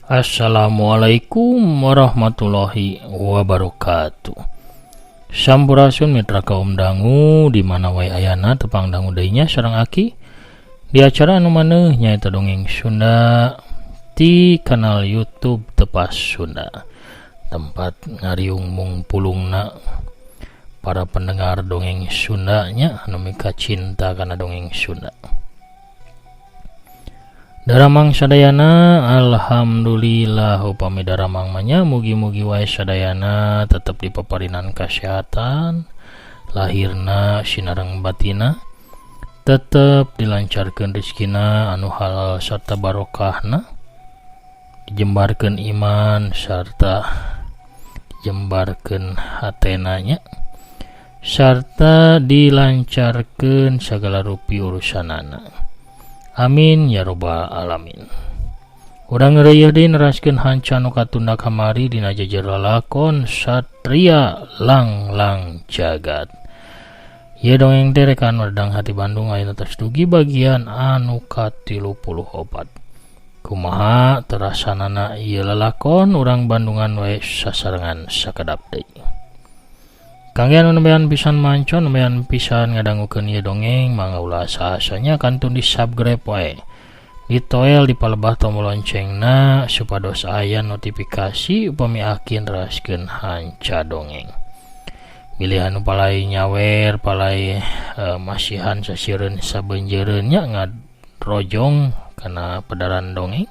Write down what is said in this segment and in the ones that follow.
Assalamualaikum warahmatullahi wabarakatuh. Sampurasun mitra kaum dangu di mana wae ayana tepang dangu deui nya sareng Aki di acara anu maneuh nyaeta dongeng Sunda ti kanal YouTube Tepas Sunda, tempat ngariung mungpulungna para pendengar dongeng Sunda nya anu mika cinta kana dongeng Sunda. Daramang sadayana alhamdulillah upami daramang manya mugi-mugi wae sadayana tetep dipaparinan kesehatan lahirna sinareng batina, tetep dilancarkeun rezekina anu halal sarta barokahna, dijembarkeun iman sarta dijembarkeun hatena nya, sarta dilancarkeun sagala rupi urusanana. Amin ya robbal alamin. Urang ngeureuyeuh deui neraskeun hanca anu katunda kamari dina jejer lalakon Satria Langlang Jagat. Ieu dongeng teh rekaan Wardang Hati Bandung ayeuna tos dugi bagian anu ka-34. Kumaha terasanana ieu lalakon urang Bandungan wae sasarengan sakedap deui. Kangge anu nembean pisan mancon, nembean pisan ngadangukeun ieu dongeng, mangga ulah asa-asanya kantun di subscribe wae. Ditoel di palebah tombol loncengna supados aya notifikasi upami Aki neraskeun hanca dongeng. Milih anu palai nyawer, palai masihan sasieun sabeunjeureun nya ngadrojong kana pedaran dongeng.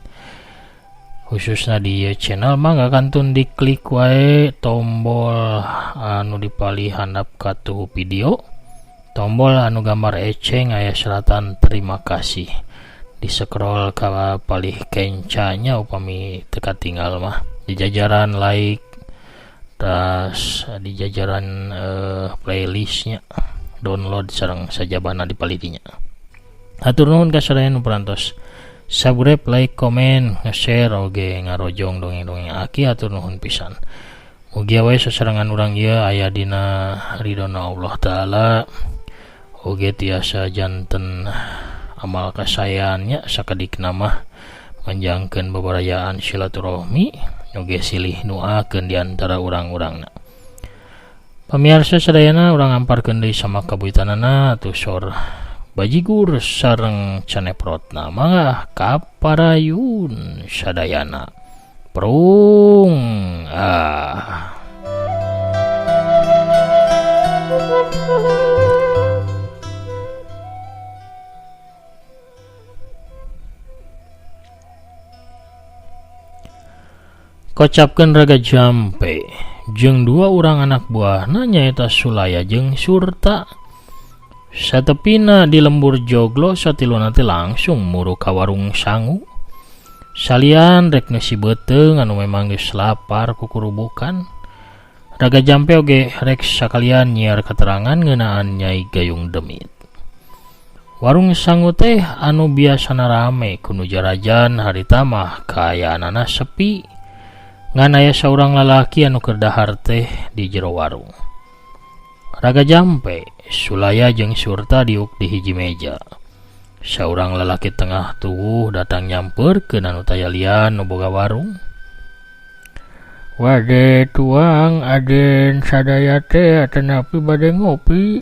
Khususnya di channel mangga kantun diklik wae tombol anu dipalih handap ka tuhu video, tombol anu gambar eceng aya selatan terima kasih, di scroll ka palih kencanya upami teu katinggal mah di jajaran like tas di jajaran playlistnya download sareng sajabana dipalih dinya. Hatur nuhun ka sadaya nu parantos subscribe, like, komen, nge-share oge ngarojong dongeng-dongeng Aki, atur nuhun pisan. Mugi wae sasarengan urang ieu aya dina ridona Allah taala, oge tiasa janten amal kasayannya sakedikna mah manjangkeun bebarayaan silaturahmi oge silih nuakeun di antara urang-urangna. Pamirsa sadayana urang amparkeun deui sama kabuitanana atuh sor bajigur sareng caneprotna mangga kaparayun sadayana prung Kocapkeun Raga Jampe jeung dua urang anak buahna nyaeta Sulaya jeung Surta. Satepina di lembur joglo satiluna teh langsung muru ka warung sangu. Salian rek ngeusi beuteung anu memang geus lapar ku kurubukan. Raga Jampe oge rek sakalian nyiar keterangan ngeunaan Nyai Gayung Demit. Warung sangu teh anu biasana rame ku nu jarajan harita mah kaayaanana sepi. Ngan aya saurang lalaki anu keur dahar teh di jero warung. Raga Jampe, Sulaya jeung Surta diuk di hiji meja. Saurang lalaki tengah tuwuh datang nyampeurkeun anu taya lian nu boga warung. "Wade tuang aden sadaya teh atanapi bade ngopi?"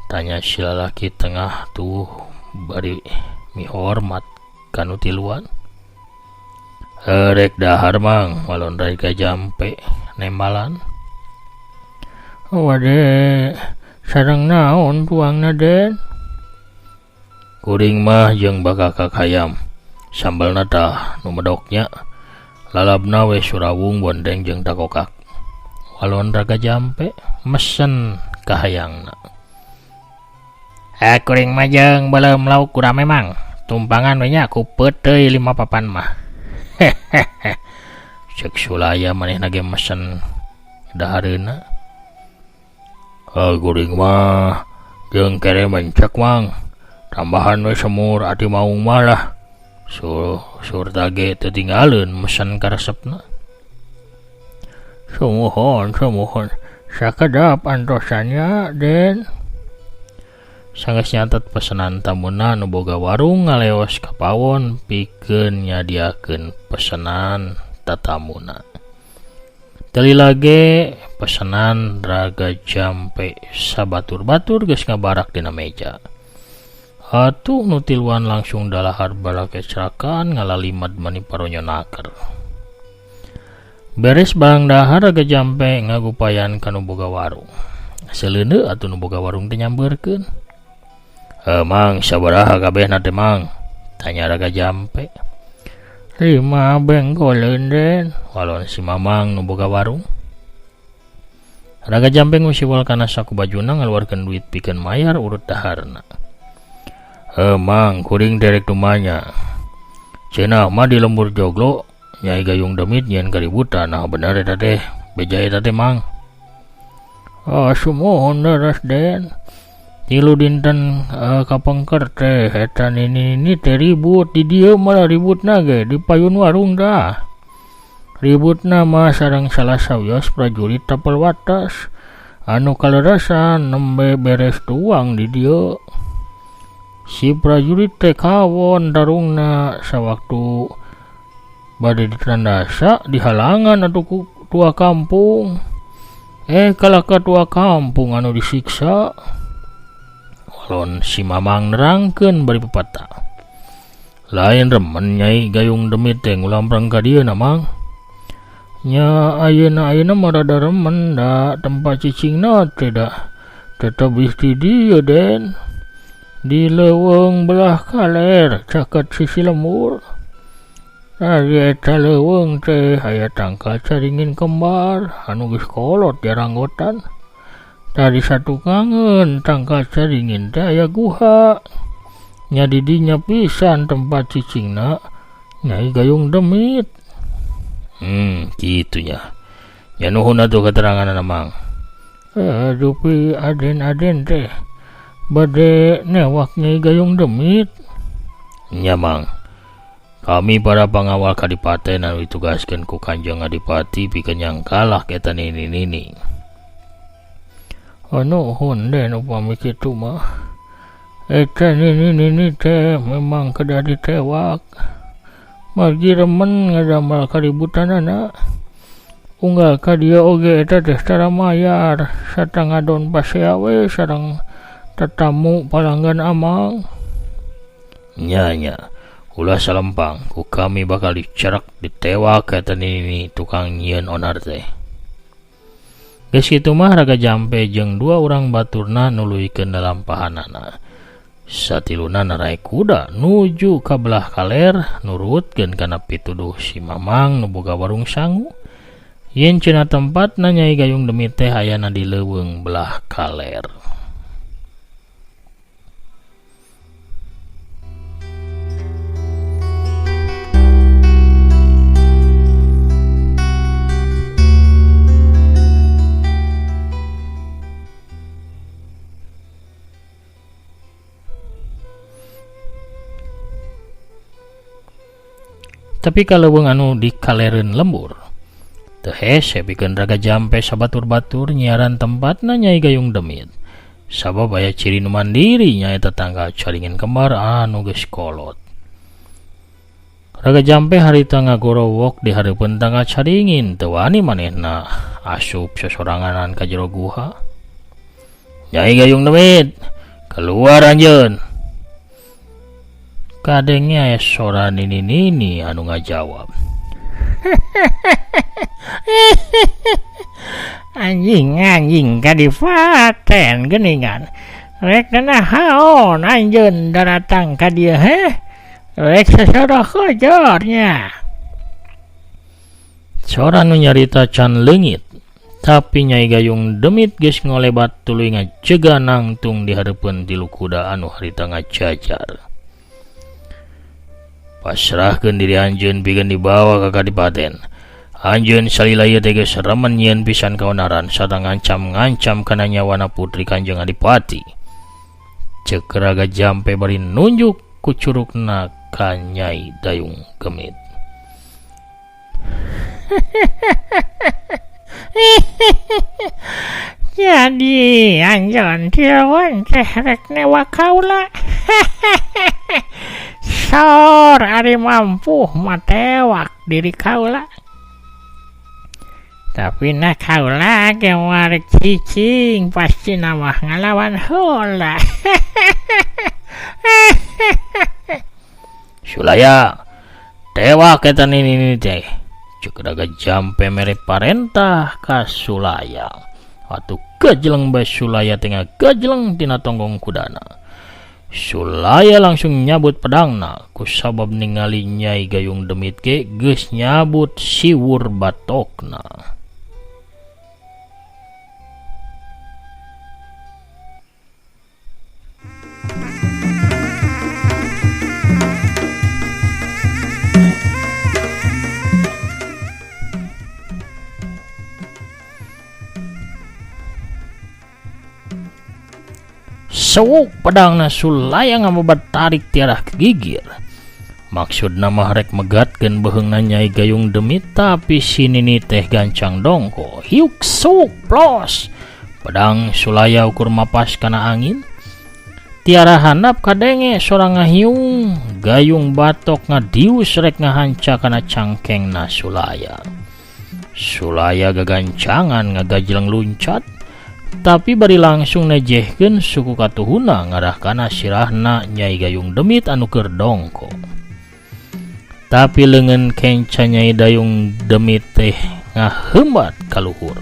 tanya si lalaki tengah tuwuh bari mihormat kanu tiluan. "Rek dahar mang," walon Raga Jampe nembalan. "Wade sareng naon tuangna den?" "Kuring mah jeung bakakak hayam, sambalna tah nu medoknya lalabna we Surawung bondeng jeung Takokak. Walon Raga Jampe mesen kahayangna. Kuring mah jeung beuleum lauk kurang memang. Tumpangan we nya ku peuteuy 5 papan mah. Cek Sulaya manehna ge mesen dahareuna. Kuring mah jeung kere mencek mang. Tambahan we semur ati maung malah. Surta ge teu tinggaleun mesen karesepna. Sumuhun sakedap antosannya Den. Sanggeus nyatet pesanan tamuna nu boga warung ngaleos ka pawon pikeun nyadiakeun pesanan tatamuna. Tali lage pesanan Raga Jampe sabatur-batur geus ngabarak dina meja. Atuh nu tiluan langsung dalahar balake cerakan ngalalimad mani paronyonaker. Beres barang dahar Raga Jampe ngagupayan ka nu boga warung. Seleuneu atuh nu boga warung teh nyambeurkeun. Mang sabaraha kabehna teh mang? Tanya Raga Jampe. 5 bengkoleun Den, walon si Mamang nu boga warung. Raga Jampe ngusiwol kana saku bajuna ngaluarkeun duit pikeun mayar urut daharna. Mang kuring derek tumanya. Cenah mah di lembur joglo Nyai Gayung Demit nyen kaributan. Nah bener eta teh, beja eta teh mang. Sumuhun leres Den. Tilu dinten kapengker teh eta ini teh ribut di dieu malah ributna ge di payun warung dah. Ributna mah sareng salah sawios prajurit tapel watas anu kalerasan nembe beres tuang di dieu. Si prajurit teh kawon darungna sawaktu bade ditandasa dihalangan atuh tua kampung. Kalaka tua kampung anu disiksa. Walon si Mamang nerangkeun bari pepatah. Lain remen Nyai Gayung Demit teh ngulamprang ka dieu na mang. Nya ayeuna mah rada remen da tempat cicingna teh da tetep di dieu Den. Di leuweung belah kaler caket sisi lemur. Ari eta leuweung teh aya tangka caringin kembar anu geus kolot jaranggotan. Tadi satu kangen tangka caringin teh aya guha. Nya di dinya pisan tempat cicingna Nyai Gayung Demit. Kitu nya. Ya nuhun atuh keteranganna Mang. Dupi aden teh bade newak Nyai Gayung Demit. Nya Mang. Kami para pengawal kadipaten anu ditugaskeun ku Kanjeng Adipati pikeun nyangkalah eta nini-nini. Nuhun Den upami kitu mah. Eta nini teh memang kedah ditewak. Margi remen ngadamal kaributanana. Unggal ka dieu oge eta teh tara mayar sarta ngadon paseawe sareng tetamu palanggan Amang. Nya. Ulah salempang ku kami bakal dicerak ditewak eta nini tukang nyieun onar teh. Geus kitu mah Raga Jampe jeung 2 urang baturna nuluykeun lalampahanana. Satiluna narai kuda nuju ka belah kaler nurutkeun kana pituduh si Mamang nu boga warung sangu. Yen cenah tempatna Nyai Gayung Demit teh hayana di leuweung belah kaler. Tapi kaleuweung anu dikalereun lembur teu hese pikeun Raga Jampe sabatur-batur nyiaran tempatna Nyai Gayung Demit. Sabab aya ciri nu mandiri nyaeta tanggal caringin kembar anu geus kolot. Raga Jampe harita ngagorowok di hareupeun tanggal caringin teu wani manehna asup sosoranganan ka jero guha. Nyai Gayung Demit, keluar anjeun. Kadengnya aya sora nini anu ngajawab. Anjing kadipaten geuningan. Rek nahaon anjeun datang ka dieu Rek sasadok kojornya. Sora nu nyarita can leungit, tapi Nyai Gayung Demit geus ngolebat tuluy ngajega nangtung di hareupeun tilu kuda anu harita ngajajar. Pasrahkeun diri anjeun pikeun dibawa ka kadipaten. Anjeun salila ieu teh geus remen nyieun pisan kaonaran sarta ngancam-ngancam kana nyawana putri Kanjeng Adipati. Ceuk Raga Jampe bari nunjuk ku curugna ka Nyai Gayung Demit. Jadi anjeun Cileun teh rek newa kaula. Sor ari mampu matewak diri kaula. Tapi na kaula ge warek cicing pasti namah ngalawan heula. Sulaya tewak eta nini teh. Ceuk Raga Jampe mere parentah ka Sulaya. Atuh gajeleng bae Sulaya teh gajeleng tina tonggong kudana. Sulaya langsung nyabut pedangna kusabab ningali Nyai Gayung Demit ge geus nyabut siwur batokna. Sewuk pedangna Sulaya ngabobat tarik tiarah kegigir. Maksudna mah rek megatkeun beheungna Nyai Gayung Demit, tapi si nini teh gancang dongko. Hiuk sewuk plos. Pedang Sulaya ukur mapas kana angin. Tiara handap kadenge sorang ngahiung. Gayung batok ngadius rek ngahanca kana cangkengna Sulaya. Sulaya gagancangan ngagajeleng luncat. Tapi bari langsung nejehkeun suku katuhuna ngarah kana sirahna Nyai Gayung Demit anu keur dongko. Tapi leungeun kenca Nyai Gayung Demit teh ngaheumbat ka luhur.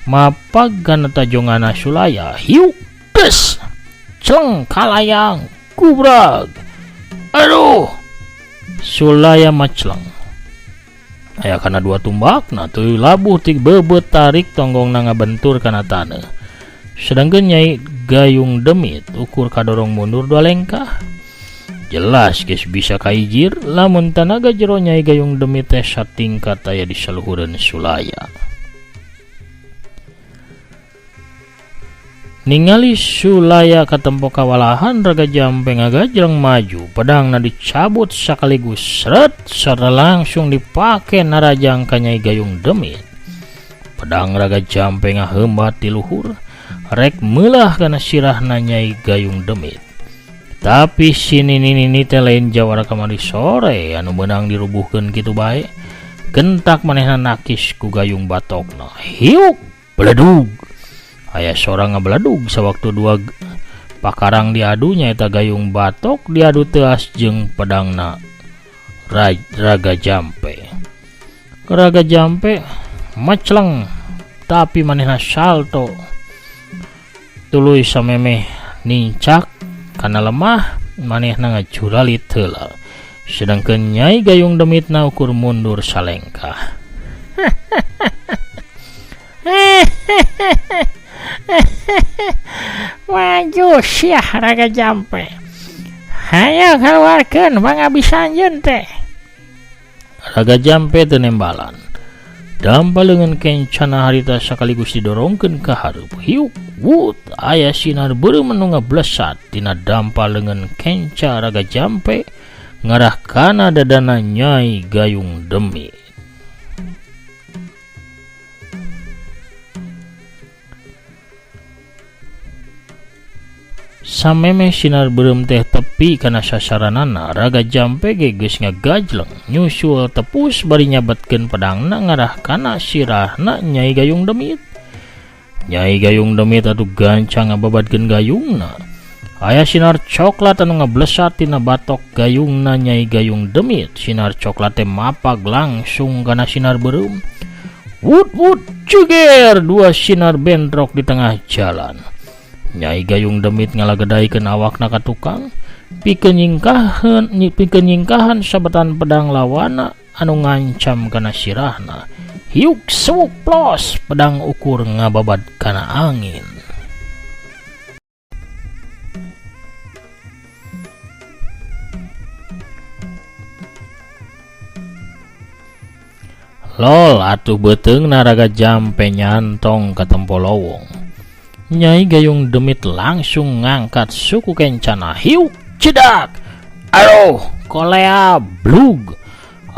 Mapag kana tajongana Sulaya, hiuk geus celeng kalayang kubrag. Aduh, Sulaya macleng. Aya kana dua tumbakna tuluy labuh ti beubeut tarik tonggongna ngabentur kana taneuh. Sedangkan Nyai Gayung Demit ukur kadorong mundur 2 lengkah. Jelas geus bisa kaijir lamun tanaga jero Nyai Gayung Demit teh satingkat aya di saluhureun Sulaya. Ningali Sulaya katempo kawalahan, Raga Jampe ngagajeleng maju, pedangna dicabut sakaligus seret sarta langsung dipake narajang ka Nyai Gayung Demit. Pedang Raga Jampe ngaheumbat di luhur rek meulah kana sirahna Nyai Gayung Demit. Tapi si nini teh lain jawara kamari sore anu beunang dirubuhkeun kitu bae. Gentak manehna nakis ku gayung batokna. Hiuk beledug. Aya sorang ngabeledug sawaktu dua pakarang diadu nyaeta gayung batok diadu teas jeung pedangna Raga Jampe. Raga Jampe macleng tapi manehna salto tuluy samemeh nincak kana lemah manehna ngajuralit heula. Sedangkeun Nyai Gayung Demitna ukur mundur salengkah. Maju sia Raga Jampe. Hayo keluarkeun pangabisanjeun teh. Raga Jampe teu nembalan. Dampal dengan kencana harita sakaligus didorongkeun ka hareup. Hiuk wut aya sinar beureum anu ngablesat tina dampal dengan kenca Raga Jampe ngarah kana dadana Nyai Gayung Demit. Samemeh sinar beureum teh tepi kana sasaranana, Raga Jampe ge geus ngagajleng nyusul tepus bari nyabatkeun pedangna ngarah kana sirahna Nyai Gayung Demit. Nyai Gayung Demit atuh gancang ngababadkeun gayungna. Aya sinar coklat anu ngablesat tina batok gayungna Nyai Gayung Demit. Sinar coklat teh mapag langsung kana sinar beureum. Wut wut ceger dua sinar bentrok di tengah jalan. Nyai Gayung Demit ngalagedaikeun awakna ka tukang, pikeun nyingkahan sabetan pedang lawana anu ngancam kana sirahna. hiuk sewuk plos pedang ukur ngababad kana angin. Lol atuh beteung Raga Jampe nyantong ka tempo lowong. Nyai Gayung Demit langsung ngangkat suku kencana hiuk cedak. Aduh kolea blug.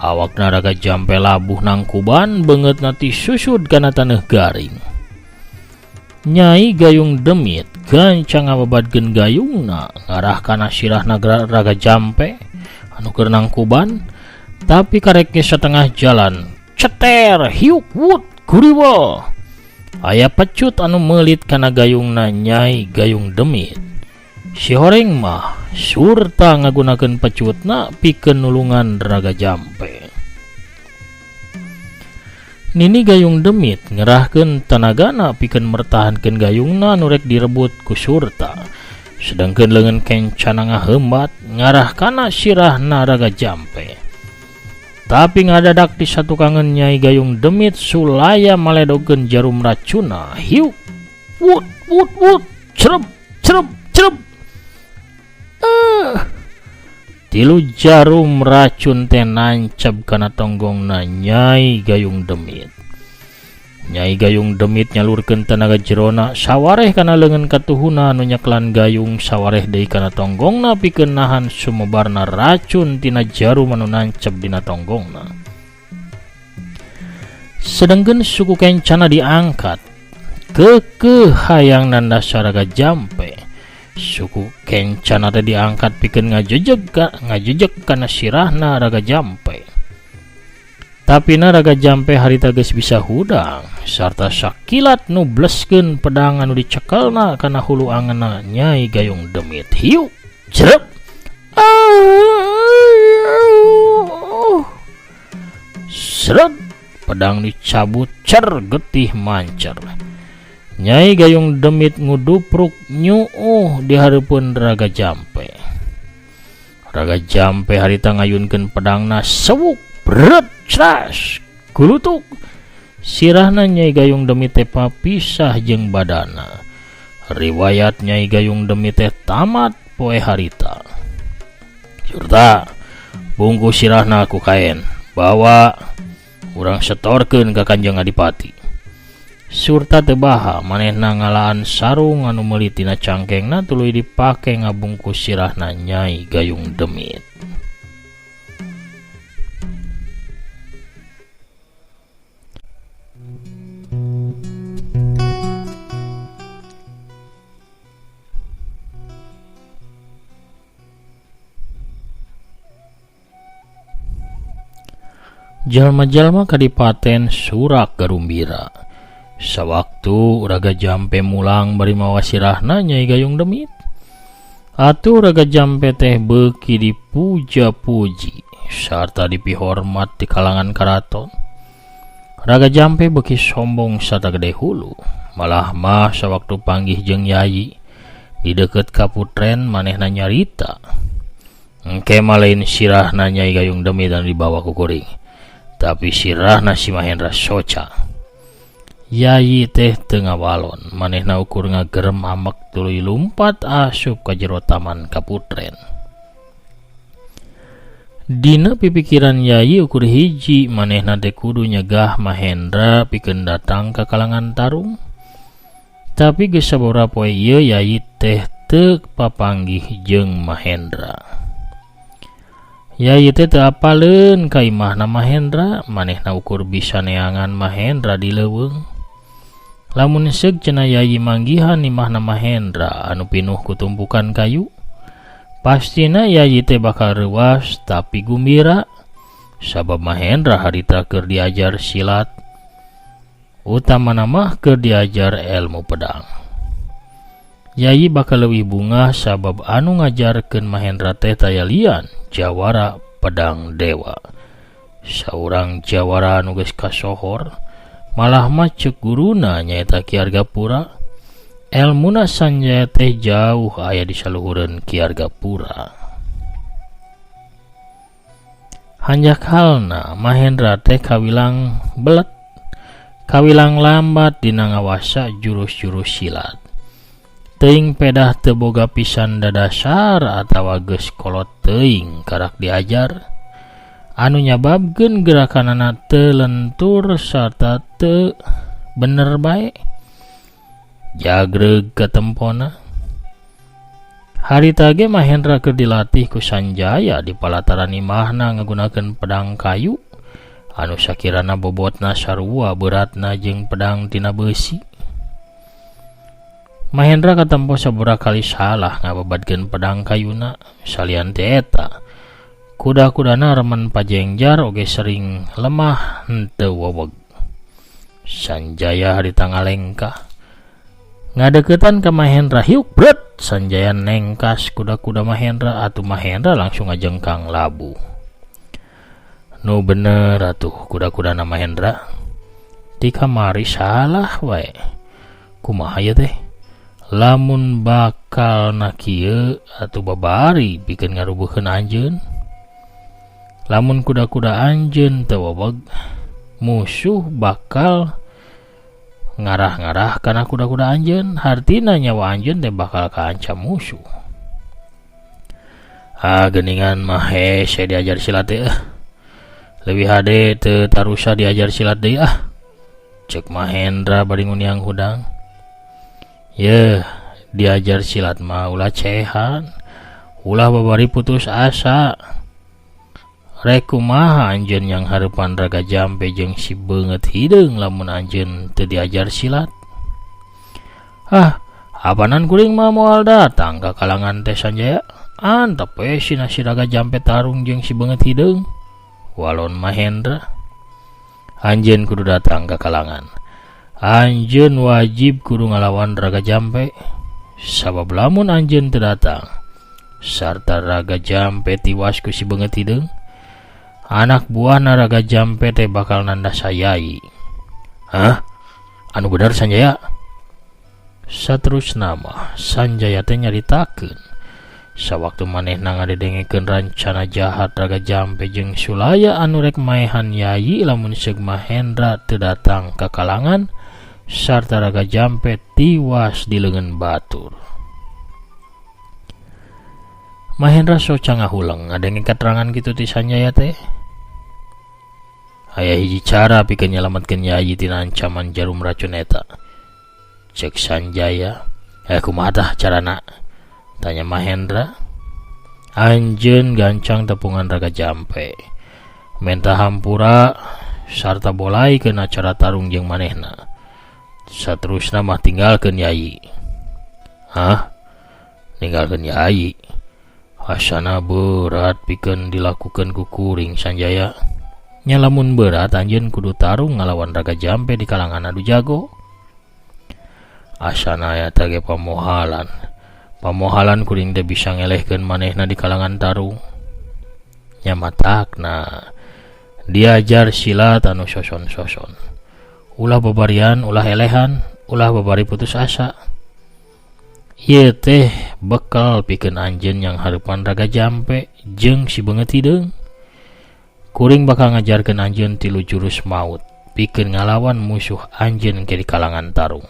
Awak Raga Jampe labuh nangkuban banget nanti susud kana taneuh garing. Nyai Gayung Demit gancang ngababadkeun gayungna ngarah kana sirahna Raga Jampe anu keur nangkuban, tapi karek ge satengah jalan ceter hiuk wut kuriwa. Aya pecut anu melit kana gayungna Nyai Gayung Demit. Si horeng mah surta ngagunakeun pecutna pikeun nulungan Raga Jampe. Nini Gayung Demit ngerahkeun tanagana pikeun mertahankeun gayungna anu rek direbut ku surta. Sedangkeun leungeun kencana ngaheumbat ngarah kana sirahna Raga Jampe. Tapi ngadadak di satu kangen Nyai Gayung Demit sulaya maledogeun jarum racuna hiuk wut wut wut cerep cerep cerep. Tilu jarum racun teh nancep kana tonggongna Nyai Gayung Demit. Nyai Gayung Demit nyalurkeun tenaga jerona sawareh kana leungeun katuhuna anu nyeklan gayung sawareh deui kana tonggongna pikeun nahan sumebarna racun tina jarum anu nancep dina tonggongna. Sedengkeun suku kencana diangkat keukeuh hayang nandasa Raga Jampe. Suku kencana teh diangkat pikeun ngajejeg kana sirahna Raga Jampe. Tapi Raga Jampe harita geus bisa hudang sarta sakilat nubleskeun pedang anu dicekelna kana hulu angeunna Nyai Gayung Demit hiuk jerep. Seret pedang dicabut cer getih mancer. Nyai Gayung Demit ngudupruk nyuuh di hareupeun Raga Jampe. Raga Jampe harita ngayunkeun pedangna sewuk beret cras kulutuk. Sirahna Nyai Gayung Demit teh papisah jeung badana. Riwayat Nyai Gayung Demit teh tamat poe harita. Surta bungkus sirahna ku kaen bawa urang setorkeun ka Kanjeng Adipati. Surta teu baha manehna ngalaan sarung anu meuli tina cangkengna tuluy dipake ngabungkus sirahna Nyai Gayung Demit. Jalma-jalma kadipaten Surak Garumbira. Sawaktu Raga Jampe mulang bari mawa sirahna Nyai Gayung Demit, atuh Raga Jampe teh beuki dipuja-puji sarta dipihormat di kalangan karaton. Raga Jampe beuki sombong sarta gede hulu, malah mah sawaktu panggih jeung Yayi di deukeut kaputren manehna nyarita engke malain sirahna Nyai Gayung Demit anu dibawa ku kuring, tapi sirahna si Mahendra Soca. Yayi teh teu ngawalon, manehna ukur ngagerem amek tuluy lumpat asup ka jero taman kaputren. Dina pipikiran Yayi ukur hiji manehna teh kudu nyegah Mahendra pikeun datang ka kalangan tarung. Tapi geus sabora poe ieu Yayi teh teu papanggih jeung Mahendra. Yayi teh teu apaleun ka imahna Mahendra, manehna ukur bisa neangan Mahendra di leuweung. Lamun seug cenah Yayi manggihan imahna Mahendra anu pinuh kutumpukan kayu, pastina Yayi teh bakal reuwas tapi gumbira sabab Mahendra harita keur diajar silat, utamana mah keur diajar ilmu pedang. Yayi bakal leuwih bungah sabab anu ngajarkeun Mahendra teh taya lian jawara pedang dewa. Saurang jawara anu geus kasohor malah mah ceuk guruna nyaeta Ki Argapura. Elmuna sanjaya teh jauh aya di saluhureun Ki Argapura. Hanjak halna Mahendra teh kawilang belet kawilang lambat dina ngawasa jurus-jurus silat. Teuing pedah teu boga pisan dadasar atawa geus kolot teuing karak diajar, anu nyababkeun gerakanana teu lentur sarta teu bener bae. Jagreg ka tempona. Harita ge Mahendra keur dilatih ku Sanjaya di palataran imahna ngagunakeun pedang kayu anu sakirana bobotna sarua beratna jeung pedang tina besi. Mahendra katempo sabura kali salah ngababadkeun pedang kayuna, salian teh eta kuda-kudana remen pajengjar oge sering lemah henteu weweg. Sanjaya harita ngalengkah ngadeukeutan ka Mahendra, hiuk bret. Sanjaya nengkas kuda-kuda Mahendra, atuh Mahendra langsung ngajengkang labu. Nu bener atuh kuda-kudana Mahendra, di kamari salah wae. Kumaha ya teh? Lamun bakal na kieu atuh babari pikeun ngarubuhkeun anjeun. Lamun kuda-kuda anjeun teu weweg, musuh bakal ngarah-ngarah kana kuda-kuda anjeun, hartina nyawa anjeun teh bakal kaancam musuh. Geuningan mah hese diajar silat teh. Leuwih hade teu tarusa diajar silat deui cek Mahendra bari nguniang hudang. Yeuh, diajar silat mah ulah cehan, ulah babari putus asa. Rek kumaha anjeun yang hareupan Raga Jampe jeung si beungeut hideung lamun anjeun teu diajar silat? Apanan kuring mah moal datang ka kalangan teh Sanjaya. Antep we si Raga Jampe tarung jeung si beungeut hideung. Walon Mahendra, anjeun kudu datang ka kalangan. Anjeun wajib kudu ngalawan Raga Jampe. Sabab lamun anjeun teu datang sarta Raga Jampe tiwas ku si beungeut hideung, anak buahna Raga Jampe teh bakal nanda sayai. Anu bener Sanjaya? Saterusna mah Sanjaya teh nyaritakeun sawaktu manehna ngadedengekeun rancana jahat Raga Jampe jeung Sulaya anu rek maehan yai lamun seug Mahendra teu datang ka kalangan sarta Raga Jampe tiwas di leungeun batur. Mahendra sok cangahulang ngadenge katerangan kitu ti Sanjaya teh. Aya hiji cara pikeun nyalametkeun yai tina ancaman jarum racun eta, cek Sanjaya. Kumaha tah carana? Tanya Mahendra. Anjeun gancang tepungan Raga Jampe, menta hampura sarta bolaikeun acara tarung jeung manehna. Saterusna mah tinggalkeun yai. Ninggalkeun yai? Asana berat pikeun dilakukeun ku kuring Sanjaya. Nya lamun berat anjeun kudu tarung ngalawan Raga Jampe di kalangan adu jago. Asana eta ge pamohalan. Pamohalan kuring teh bisa ngelehkeun manehna di kalangan tarung. Nya matakna diajar silat anu soson-soson. Ulah babarian, ulah elehan, ulah babari putus asa. Ieu teh bekal pikeun anjeun yang hareupan Raga Jampe jeung si beungeut hideung. Kuring bakal ngajarkeun anjeun 3 jurus maut pikeun ngalawan musuh anjeun ke di kalangan tarung.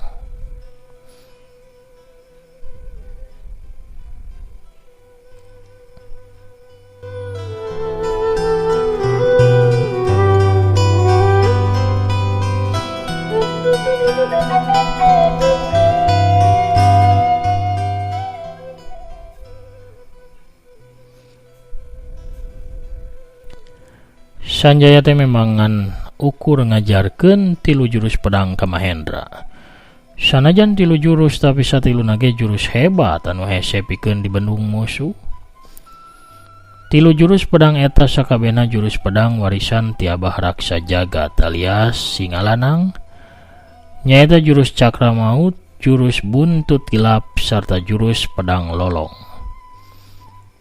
Sanjaya teh memangan ukur ngajarkeun 3 jurus pedang ka Mahendra. Sanajan 3 jurus tapi satiluna ge jurus hebat anu hese pikeun dibendung musuh. 3 jurus pedang eta sakabehna jurus pedang warisan ti Abah Raksa Jagat alias Singalanang. Nyaeta jurus cakra maut, jurus buntut kilap sarta jurus pedang lolong.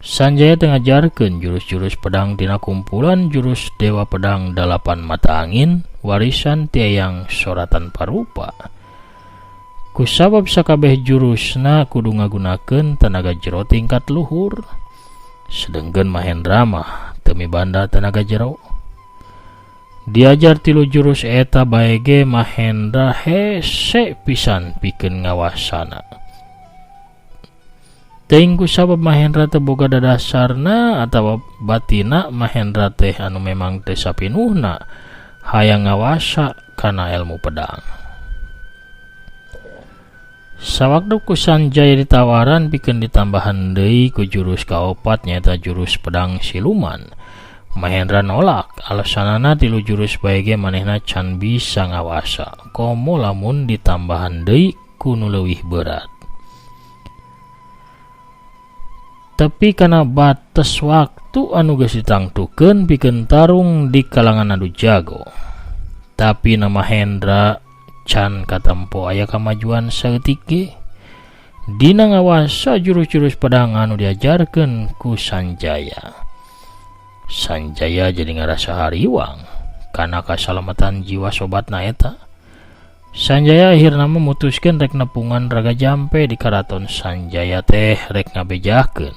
Sanjaya teu ngajarkeun jurus-jurus pedang tina kumpulan jurus Dewa Pedang 8 Mata Angin warisan ti Eyang Soratan Parupa. Kusabab sakabeh jurusna kudu ngagunakeun tenaga jero tingkat luhur, sedengkeun Mahendra mah teu mibanda tenaga jero. Diajar tilu jurus eta baege Mahendra hese pisan pikeun ngawasana. Teuing kusabab Mahendra teu boga dadasarna atawa batina Mahendra teh anu memang teu sapinuhna hayang ngawasa kana ilmu pedang. Sawaktu ku Sanjaya ditawaran pikeun ditambahan deui ku jurus kaopat nyaeta jurus pedang siluman. Mahendra nolak, alasanana tilu jurus baege manehna can bisa ngawasa, komo lamun ditambahan deui ku nu leuwih berat. Tapi kana batas waktu anu geus ditangtukeun pikeun tarung di kalangan anu jago. Tapi na Mahendra can katempo aya kamajuan saeutik ge. Dina ngawasa jurus-jurus pedang anu diajarkeun ku Sanjaya. Sanjaya jadi ngarasa hariwang karena kasalamatan jiwa sobatna eta. Sanjaya akhirna memutuskeun rek nepungan Raga Jampe di karaton Sanjaya teh rek ngabejakeun.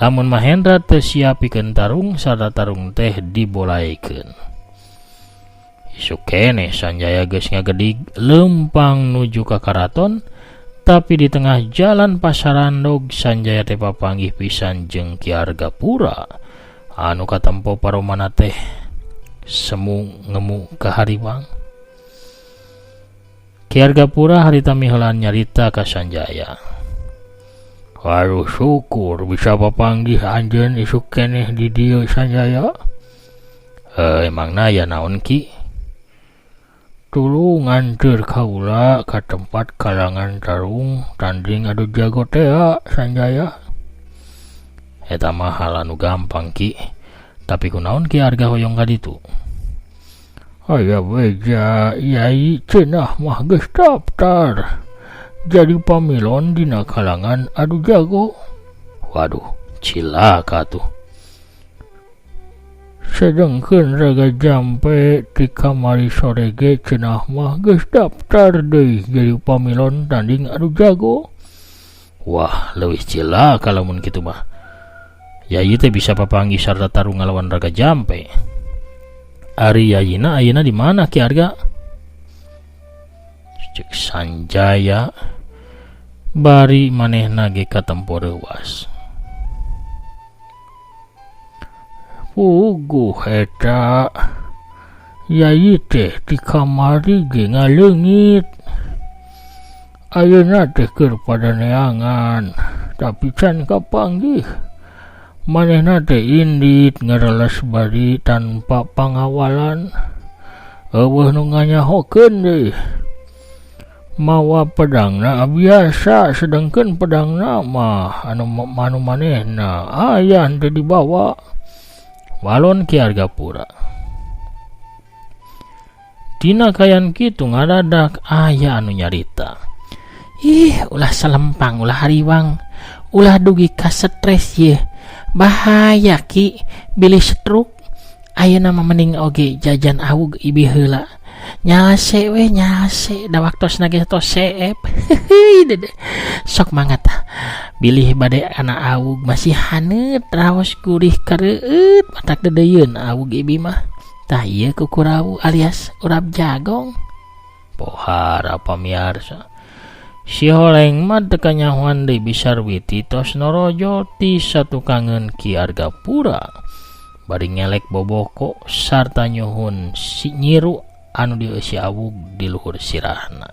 Lamun Mahendra teu siap pikeun tarung sarta tarung teh dibolaekeun. Isuk keneh Sanjaya geus ngagedig lempang nuju ka karaton, tapi di tengah jalan Pasarandog Sanjaya teh papanggih pisan jeung Ki Argapura. Anu katempo paromana teh semu ngemu kahariwang. Ki Argapura harita miheulan nyarita ka Sanjaya. Waduh syukur bisa papanggih anjeun isuk keneh di dieu Sanjaya. Emangna ya naon Ki? Tuluy nganteur kaula ka tempat kalangan tarung tanding adu jago teh Sanjaya. Eta mah hal anu gampang Ki. Tapi kunaon Ki Arga hoyong ka ditu? Aya beja Yai cenah mah geus daftar jadi pamilon dina kalangan adu jago. Waduh, cilaka tuh. Sedengkeun Raga Jampe ti kamari sore ge cenah mah geus daftar deui jadi pamilon tanding adu jago. Wah, leuwih cilaka lamun kitu mah. Yai teh bisa papanggih sarta tarung ngalawan Raga Jampe. Ari yayina ayeuna di mana Ki Arga? Cek Sanjaya bari manehna ge katempo reuwas. Puguh eta Yai teh di kamari ge ngaleungit. Ayeuna teh keur pada neangan, tapi can kapanggih. Manehna teh indit ngareles bari tanpa pangawalan. Eueuh nu nganyahokeun deui. Mawa pedangna biasa, sedengkeun pedangna mah anu manehna aya teu dibawa. Walon Ki Argapura. Dina kayan kitu ngadadak aya anu nyarita. Ulah salempang, ulah hariwang, ulah dugi ka stres ye. Bahaya Ki, bilih stroke. Ayeuna mah mending oge jajan awug ibi heula. Nyase we nyase, da waktosna ge tos seep. Sok mangat. Bilih bade ana awug masih haneut raos gurih kareueut matak dedeyeun awug ibi mah. Tah ieu kukurawu alias urap jagong. Pohara pamiarsa. Si Holeng mah teu kanyahoan deui Bisarwiti tos norojo ti satukangeun Ki Argapura. Bari ngelek boboko sarta nyuhun si nyiru anu dieusi awug di luhur sirahna.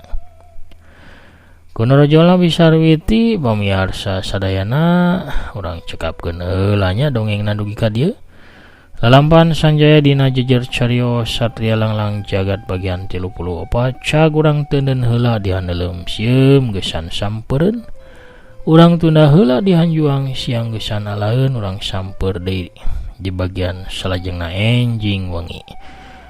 Kunorojola Bisarwiti pamiarsa sadayana urang cekapkeun heula nya dongengna dugi ka dieu. Lalampahan Sanjaya dina jejer carios Satria Langlang Jagat bagian 34 cag urang teuneun heula di handeuleum sieum geusan sampeureun. Urang tunda heula di hanjuang siang geusan alaeun urang sampeur deui di bagian salajengna enjing wengi.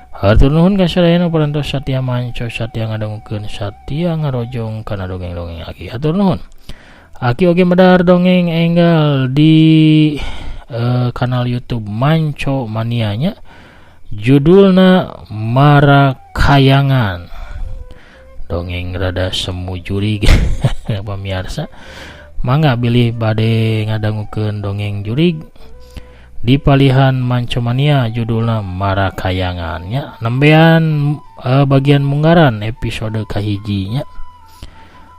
Hatur nuhun ka sadayana parantos satia manco satia ngadangukeun satia ngarojong kana dongeng-dongeng Aki. Hatur nuhun. Aki oge medar dongeng enggal di kanal YouTube Manco Manianya. Judulna Marakayangan. Dongeng rada semu jurig pamirsa. Mangga bilih bade ngadangukeun dongeng jurig di palihan Mancomania judulna Marakayangannya nembean bagian munggaran episode kahijinya.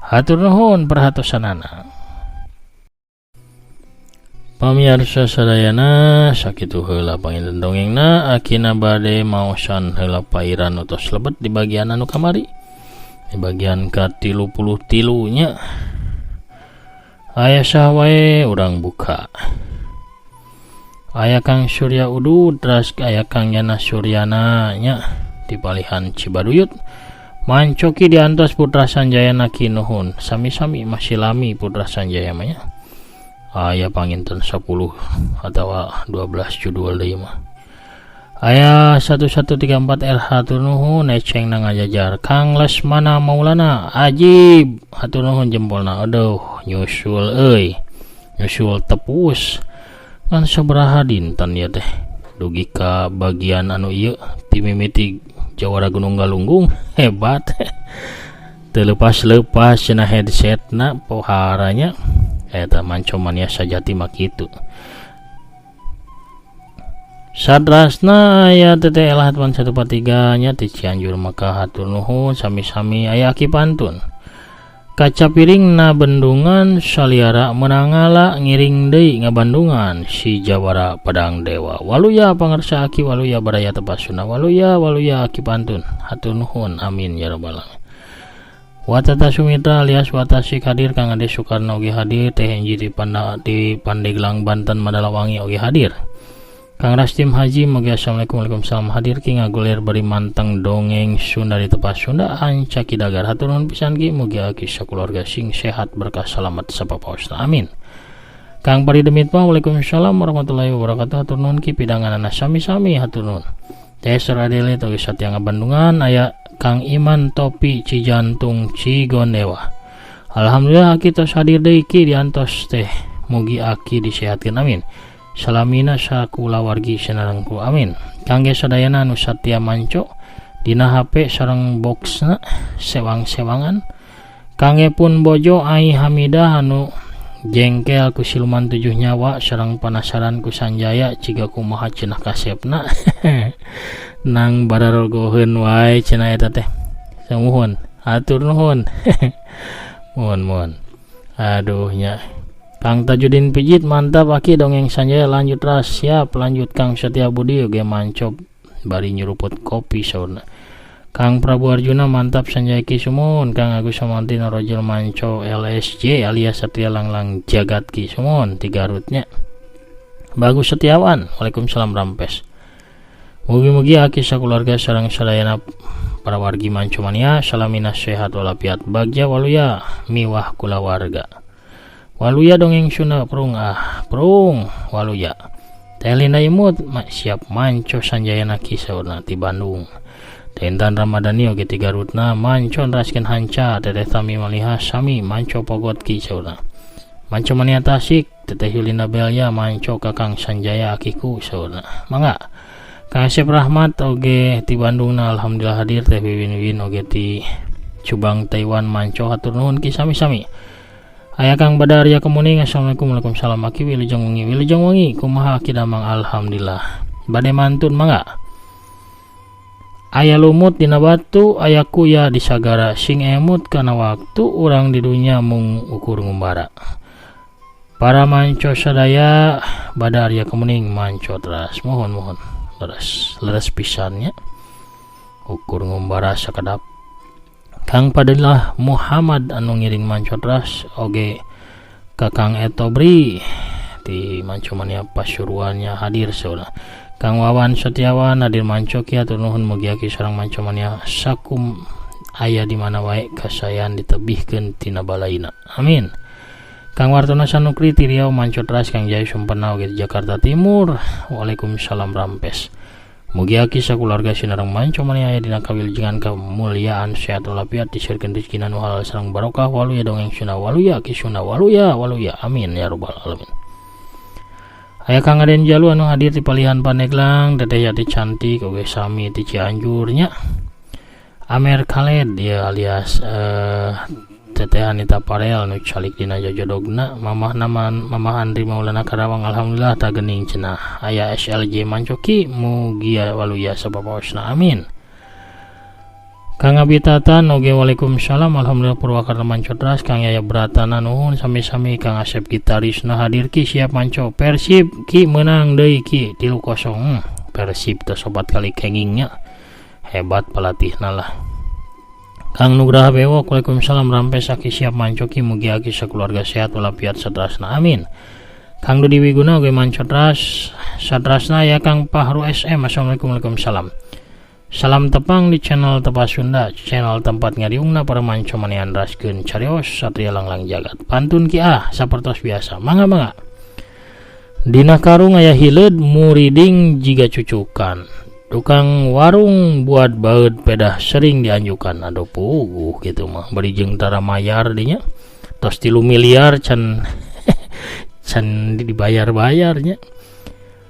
Hatur nuhun perhatosanana. Pamirsa sadayana sakitu heula panginten dongengna akina bade maosan heula pairan utos lebet di bagian anu kamari. Di bagian ka-33 nya. Aya saha wae urang buka. Aya Kang Surya Udud, teras aya Kang Yana Suryana nya di palihan Cibaduyut. Mancoki diantos Putra Sanjaya Naki nuhun. Sami-sami masih lami Putra Sanjaya mah nya. Aya panginten 10 atau 12 judul deui mah. Aya 1134 RH hatur nuhun eceng na ngajajar. Kang Lesmana Maulana Ajib hatur nuhun jempolna. Aduh nyusul euy. Nyusul tepus. Kan sabaraha dinten ya teh. Dugi ka bagian anu ieu ti mimiti Jawara Gunung Galunggung hebat. Teu lepas-lepas cenah headsetna poharanya. Eta Mancomania sajati mah kitu. Sadrasna aya teteh Elah 143 nya ti Cianjur Mekah hatur nuhun sami-sami aya aki pantun. Kaca piring na bendungan saliara menangala ngiring deui ngabandungan si Jawara Padang Dewa. Waluya pangarsa aki waluya baraya tepasuna waluya aki pantun. Hatur nuhun amin ya rabbal alamin. Watata Sumitra alias Watasi hadir, Kang Ade Soekarno oge hadir, Teh Enji di Pandeglang Banten Madalawangi oge hadir. Kang Rastim Haji mogi assalamualaikum waalaikumsalam hadir, Ki ngagulir bari manteng dongeng Sunda di tepas Sunda Anca Kidagar hatur nuhun pisan Ki mugi aki sakeluarga sing sehat berkah selamat sapapaosna amin. Kang Pari Demit mah waalaikumsalam warahmatullahi wabarakatuh hatur nuhun Ki pidanganana sami-sami hatur nuhun. Teh Saradele oge satya ngabandungan aya Kang Iman Topi Cijantung Cigondewa. Alhamdulillah aki tos hadir deui Ki diantos teh mugi aki disehatkeun amin. Salamina sakulawargi sanarengku amin. Kangge sadayana anu satya manco dina HP sareng boxna sewang-sewangan. Kangge pun bojo Ai Hamidah anu jengkel ku siluman 7 nyawa sareng penasaran ku Sanjaya ciga kumaha cenah kasepna. Nang bararogoheun wae cenah eta teh. Samuhun, hatur nuhun. Mohon. Aduh nya. Kang Tajudin Pijit mantap aki dongeng Sanjaya lanjut ras siap lanjut Kang Setia Budi oge mancop bari nyeruput kopi saurna. Kang Prabu Arjuna mantap Sanjaya Ki sumun. Kang Agus Samantino Rojel Manco LSJ alias Satria Langlang Jagat Ki sumun 3 Garutnya. Bagus Setiawan Waalaikumsalam Rampes. Mugi-mugi aki sakeluarga sareng sadayana para wargi Mancomania salamina sehat walafiat bagja waluya miwah kula warga. Waluya dongeng Sunda prung waluya. Teh Linda Imut siap manco Sanjaya Naki saurna ti Bandung. Tentan Ramadhani oge 3 Garutna manco raskeun hanca Teteh Tami Maliha sami manco pogot Ki saurna. Mancomania Tasik Teteh Yulina Belia manco Kakang Sanjaya akiku saurna. Mangga Kang Asep Rahmat oge ti Bandungna alhamdulillah hadir. Teh Wiwin oge ti Cubang Taiwan manco hatur nuhun Ki sami-sami. Aya Kang Badaria Kemuning assalamualaikum waalaikumsalam aki Wilujeng Wengi kumaha aki damang alhamdulillah. Bade mantun mangga. Aya lumut dina batu aya kuya di sagara sing emut kana waktu urang di dunya mung ukur ngumbara. Para manco sadaya Badaria Kemuning manco teras mohon leres pisannya ukur ngumbara sakedap. Kang Padilah Muhammad anu ngiring manco teras oge Kakang Etobri ti Mancomania Pasuruannya hadir saudara. Kang Wawan Setiawan hadir manco Ki hatur nuhun mugi aki sareng Mancomania sakum aya di mana wae kasayan ditebihkeun tina balaina amin. Kang Wartona Sanukri ti Riau manco teras. Kang Jaya Sumpena oge Jakarta Timur waalaikumsalam Rampes. Mugi aki sakeluarga sinareng Mancomania aya dina kawilujengan kemuliaan sehat walafiat disieurkeun rezeki nu halal sareng barokah waluya dongeng Sunda waluya ki Sunda waluya amin ya rabbal alamin. Aya Kang Aden Jalu anu hadir di palihan Pandeglang. Teteh Yati cantik oge sami ti Cianjur nya. Amer Khaled dia alias Teteh Anita Parel nu calik dina jojodogna, Mamah Andri Maulana Karawang alhamdulillah tak gening cenah. Aya SLJ Mancoki mugia waluya sababaosna amin. Kang Abi Tatan oge waalaikumsalam alhamdulillah Purwakarta Mancotras. Kang Yaya Bratana nuhun sami-sami. Kang Asep gitarisna hadir ki siap manco. Persib ki menang deui ki 3-0. Persib teh sobat kali kengingnya hebat pelatihna lah. Kang Nugraha Bewok waalaikumsalam Rampes aki siap manco ki mugi aki sakeluarga sehat walafiat satrasna amin. Kang Dudi Wiguna oge Mancotras satrasna ya Kang Pahru SM assalamualaikum waalaikumsalam. Salam tepang di channel Tepas Sunda, channel tempat ngariungna para manco manehan raskeun carios satria langlang jagat. Pantun ki sapertos biasa. Mangga. Dina karung aya hileud muriding jiga cucukan. Tukang warung buat baut pedah sering dianjukan. Aduh puguh gitu mah. Bari jeung tara mayar dinya. Tos 3 miliar can dibayar-bayarnya.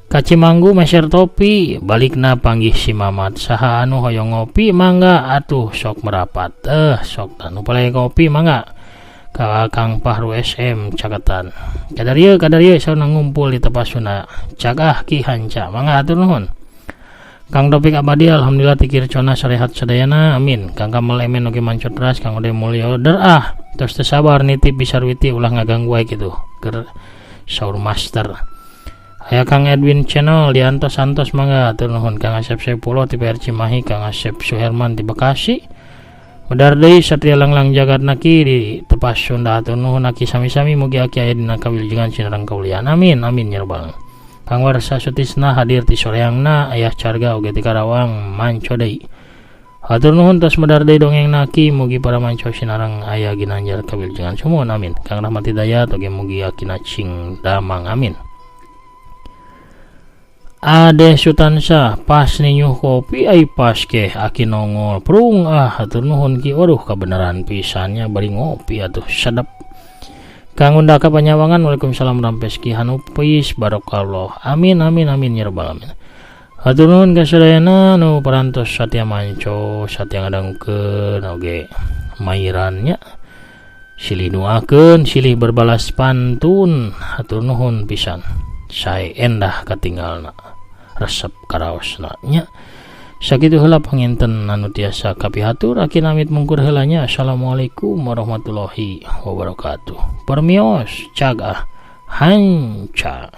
Kacimanggu meser topi balikna panggih si Mamat saha anu hoyong ngopi mangga atuh sok merapat sok anu paleng kopi mangga ka Kang Pahru SM Caketan kadarieu sauna ngumpul di Tepas Sunda cagah ki hanca mangga atur nuhun. Kang Topik Abadi alhamdulillah tikir cona sarehat sadayana amin. Kang Kamal Emen oge Mancotras Kang Ode Mulyo terus teu sabar nitip bisarwiti ulah ngaganggu wae kitu keur saur master. Aya Kang Edwin Channel di Antos mangga atur nuhun. Kang Asep Sepuluh ti PR Cimahi, Kang Asep Suherman di Bekasi. Medar deui satria langlang jagat naki di Tepas Sunda atur nuhun aki sami-sami mugi aki aya dina kawilujengan sinareng kaulian amin ya rabbal alamin. Kang Warsa Sutisna hadir ti soreangna Ayah Carga oge ti Karawang manco deui. Atur nuhun tos medar deui dongeng naki mugi para manco sinareng aya ginanjar kawilujengan sumuhun amin. Kang Rahmat Hidayat oge mugi aki nacing damang amin. Ade Sutansa pas ninyuh kopi ai pas ke aki nongol prung hatur nuhun ki waduh kebenaran pisannya bari ngopi atuh sedep. Kang Undaka Panyawangan waalaikumsalam Rampes ki hanupis barokallah amin ya rabbal alamin. Hatur nuhun ka sadayana nu parantos satya manco satya ngadangkeun oge mairannya silih nuakeun silih berbalas pantun hatur nuhun pisan sae endah katinggalna resep karaosna nya sakitu heula panginten anu tiasa kapihatur aki namit mungkur heulanya. Assalamualaikum warahmatullahi wabarakatuh. Permios cagah hanca.